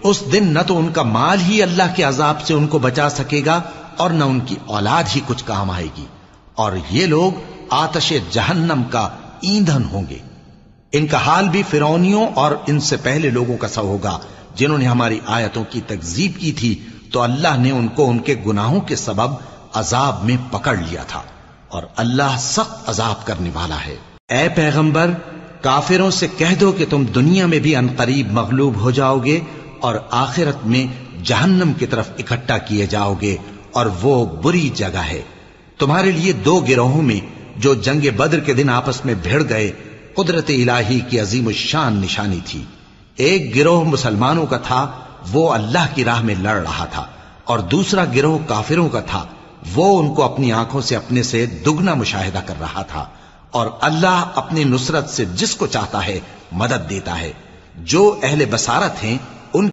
اس دن نہ تو ان کا مال ہی اللہ کے عذاب سے ان کو بچا سکے گا اور نہ ان کی اولاد ہی کچھ کام آئے گی، اور یہ لوگ آتش جہنم کا ایندھن ہوں گے۔ ان کا حال بھی فرعونیوں اور ان سے پہلے لوگوں کا سا ہوگا جنہوں نے ہماری آیتوں کی تکذیب کی تھی، تو اللہ نے ان کو ان کے گناہوں کے سبب عذاب میں پکڑ لیا تھا، اور اللہ سخت عذاب کرنے والا ہے۔ اے پیغمبر، کافروں سے کہہ دو کہ تم دنیا میں بھی عنقریب مغلوب ہو جاؤ گے اور آخرت میں جہنم کی طرف اکٹھا کیے جاؤ گے، اور وہ بری جگہ ہے۔ تمہارے لیے دو گروہوں میں جو جنگ بدر کے دن آپس میں بھیڑ گئے قدرت الہی کی عظیم الشان نشانی تھی۔ ایک گروہ مسلمانوں کا تھا، وہ اللہ کی راہ میں لڑ رہا تھا، اور دوسرا گروہ کافروں کا تھا، وہ ان کو اپنی آنکھوں سے اپنے سے دگنا مشاہدہ کر رہا تھا۔ اور اللہ اپنی نصرت سے جس کو چاہتا ہے مدد دیتا ہے۔ جو اہل بصارت ہیں